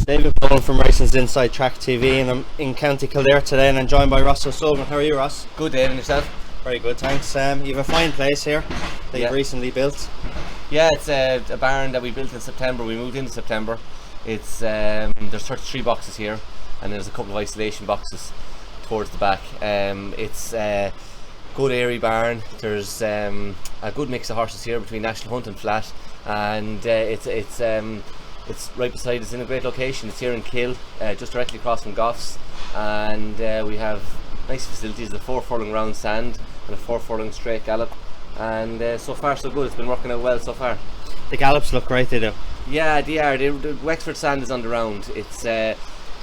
David Bowen from Racing's Inside Track TV, and I'm in County Kildare today, and I'm joined by Ross O'Sullivan. How are you, Ross? Good, Dave, and yourself? Very good, thanks. You have a fine place here that you've recently built. Yeah, it's a barn that we built in September. We moved in September. It's there's 33 boxes here, and there's a couple of isolation boxes towards the back. It's a good airy barn. There's a good mix of horses here between National Hunt and Flat, and it's right beside us in a great location. It's here in Kill, just directly across from Goffs, and we have nice facilities, a 4 furlong round sand and a 4 furlong straight gallop, and so far so good. It's been working out well so far. The gallops look great, they do. Yeah, they are. The Wexford sand is on the round. It's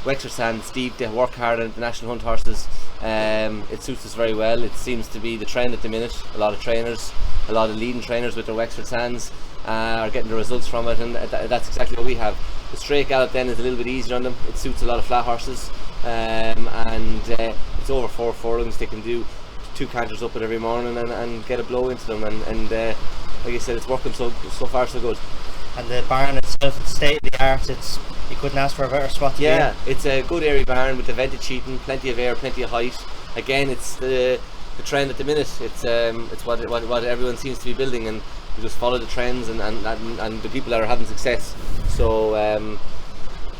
Wexford sand, steep, they work hard on the National Hunt horses. It suits us very well. It seems to be the trend at the minute. A lot of trainers, a lot of leading trainers with their Wexford sands are getting the results from it, and that's exactly what we have. The straight gallop then is a little bit easier on them. It suits a lot of flat horses, and it's over 4 furlongs. They can do 2 canters up it every morning and get a blow into them, and like I said, it's working so far so good. And the barn itself, it's state of the art. You couldn't ask for a better spot to be in. It's a good airy barn with the vented sheeting, plenty of air, plenty of height. Again, it's the trend at the minute. It's what everyone seems to be building, and we just follow the trends and the people that are having success. So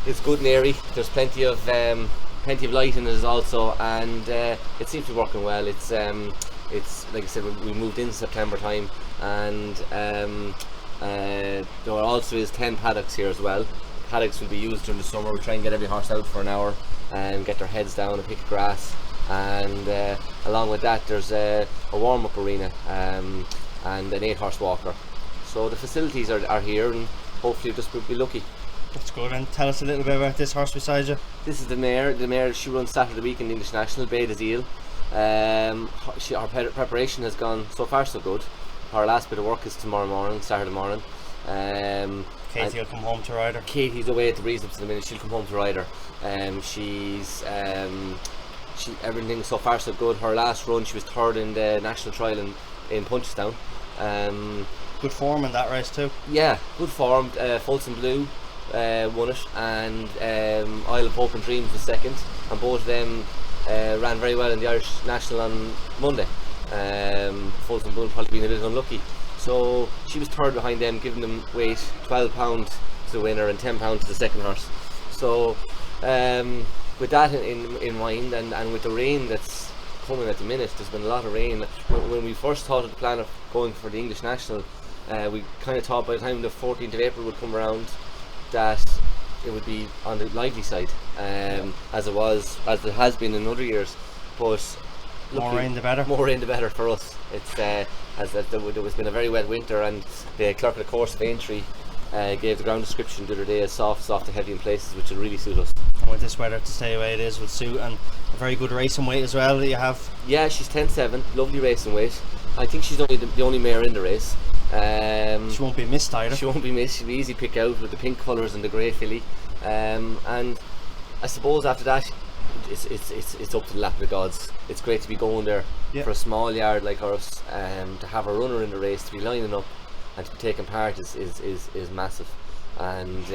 it's good and airy. There's plenty of light in it also, and it seems to be working well. It's like I said, we moved in September time, and there also is 10 paddocks here as well. Paddocks will be used during the summer. We try and get every horse out for an hour and get their heads down and pick grass, and along with that there's a warm-up arena and an 8-horse walker. So the facilities are here, and hopefully just we'll be lucky. That's good. And tell us a little bit about this horse beside you. This is the mare. The mare, she runs Saturday week in the English National, Bay d'Azil. Her preparation has gone so far so good. Her last bit of work is tomorrow morning, Saturday morning. Katie will come home to ride her. Katie's away at the breeze ups in a minute. She'll come home to ride her. Everything so far so good. Her last run, she was 3rd in the national trial in Punchestown. Good form in that race too. Yeah, good form. Folsom Blue won it, and Isle of Hope and Dreams was 2nd, and both of them ran very well in the Irish National on Monday. Folsom Blue probably been a bit unlucky, so she was 3rd behind them, giving them weight, £12 to the winner and £10 to the second horse. So with that in mind, and with the rain that's coming at the minute, there's been a lot of rain. When we first thought of the plan of going for the English National, we kind of thought by the time the 14th of April would come around that it would be on the lively side, as it has been in other years. But more rain the better. More rain the better for us. It's there was been a very wet winter, and the clerk of the course of Aintree gave the ground description the other day as soft to heavy in places, which will really suit us. And with this weather to stay the way it is will suit, and a very good racing weight as well that you have. Yeah, she's 10.7, lovely racing weight. I think she's only the only mare in the race. She won't be missed either. She won't be missed. She'll be easy pick out with the pink colours and the grey filly. And I suppose after that, it's up to the lap of the gods. It's great to be going there for a small yard like ours, to have a runner in the race, to be lining up and to be taking part is massive. And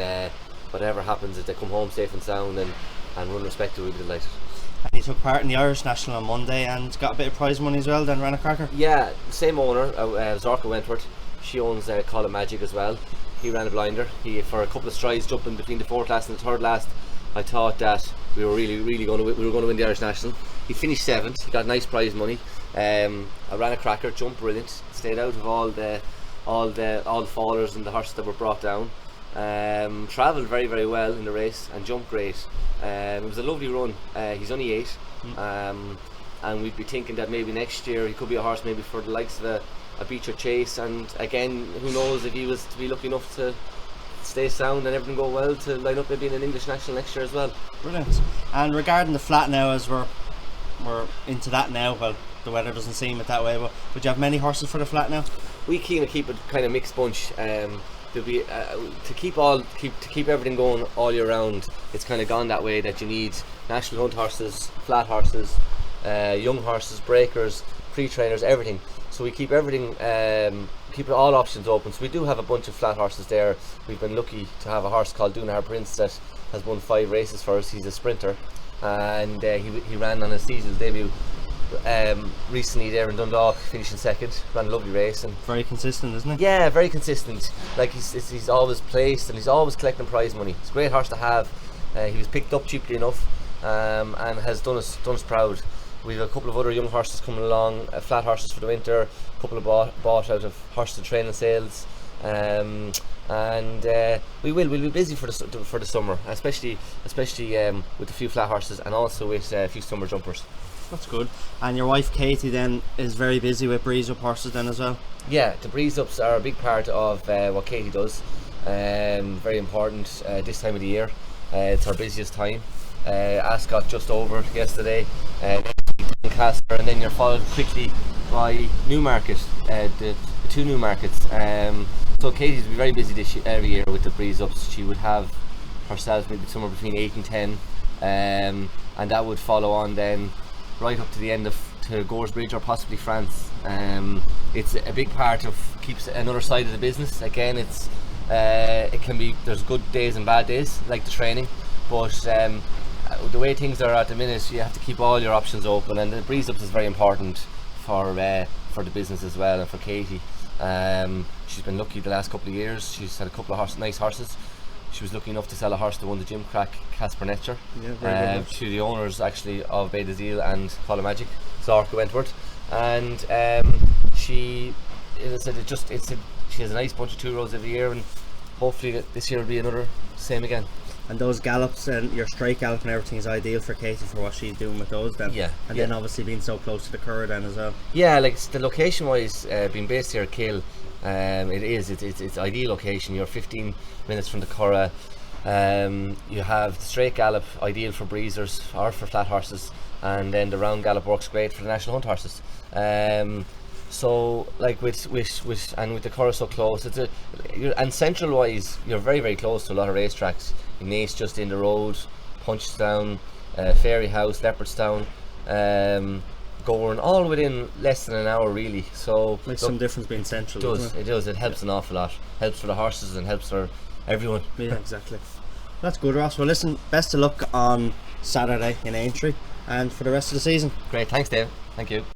whatever happens, if they come home safe and sound and run respectfully, we'll be delighted. And you took part in the Irish National on Monday and got a bit of prize money as well, then ran a cracker. Yeah, same owner, Zorka Wentworth. She owns Call of Magic as well. He ran a blinder. He, for a couple of strides jumping between the 4th last and the 3rd last, I thought that we were really going to win the Irish National. He finished 7th. He got nice prize money. I ran a cracker, jumped brilliant, stayed out of all the fallers and the horses that were brought down. Travelled very well in the race and jumped great. It was a lovely run. He's only 8, and we'd be thinking that maybe next year he could be a horse maybe for the likes of a Beecher Chase, and again, who knows if he was to be lucky enough to stay sound and everything go well, to line up maybe in an English National next year as well. Brilliant. And regarding the flat now, as we're into that now, well, the weather doesn't seem it that way, but would you have many horses for the flat now? We keep it kind of mixed bunch. There'll be to keep everything going all year round. It's kind of gone that way that you need National Hunt horses, flat horses, young horses, breakers, pre-trainers, everything. So we keep everything, keep all options open. So we do have a bunch of flat horses there. We've been lucky to have a horse called Dunaher Prince that has won 5 races for us. He's a sprinter, and he ran on his seasonal debut recently there in Dundalk, finishing second. Ran a lovely race, and Very consistent, isn't he? yeah, very consistent. Like he's always placed, and he's always collecting prize money. It's a great horse to have. He was picked up cheaply enough, and has done us proud. We've a couple of other young horses coming along, flat horses for the winter, a couple of bought out of horses and training sales, and we'll be busy for the summer, especially with a few flat horses, and also with a few summer jumpers. That's good. And your wife Katie then is very busy with breeze up horses then as well? Yeah, the breeze ups are a big part of what Katie does. Very important this time of the year. It's our busiest time. Ascot just over yesterday, Doncaster, and then you're followed quickly by Newmarket, the 2 Newmarkets. So Katie's be very busy every year with the breeze ups. She would have herself maybe somewhere between 8 and 10, and that would follow on then right up to the end to Goresbridge or possibly France. It's a big part of, keeps another side of the business. Again, it's it can be, there's good days and bad days like the training, but the way things are at the minute, you have to keep all your options open, and the breeze ups is very important for the business as well, and for Katie. She's been lucky the last couple of years. She's had a couple of nice horses. She was lucky enough to sell a horse that won the Jim Crack, Casper Netcher, to the owners actually of Bay d'Azile and Follow Magic, Zorka Wentworth, and she, as I said, she has a nice bunch of 2-year-olds every year, and hopefully this year will be another same again. And those gallops and your straight gallop and everything is ideal for Katie for what she's doing with those then. Yeah. And then obviously being so close to the Curragh then as well. Yeah, like the location wise, being based here at Kill, it's ideal location. You're 15 minutes from the Curragh. You have the straight gallop, ideal for breezers or for flat horses, and then the round gallop works great for the national hunt horses. So like with the Curragh so close, and central wise, you're very, very close to a lot of racetracks. Naas just in the road, Punchestown, Fairyhouse, Leopardstown, Gowran, all within less than an hour really. So Makes some difference being central. It does. It helps an awful lot. Helps for the horses and helps for everyone. Yeah, exactly. That's good, Ross. Well, listen, best of luck on Saturday in Aintree and for the rest of the season. Great, thanks Dave. Thank you.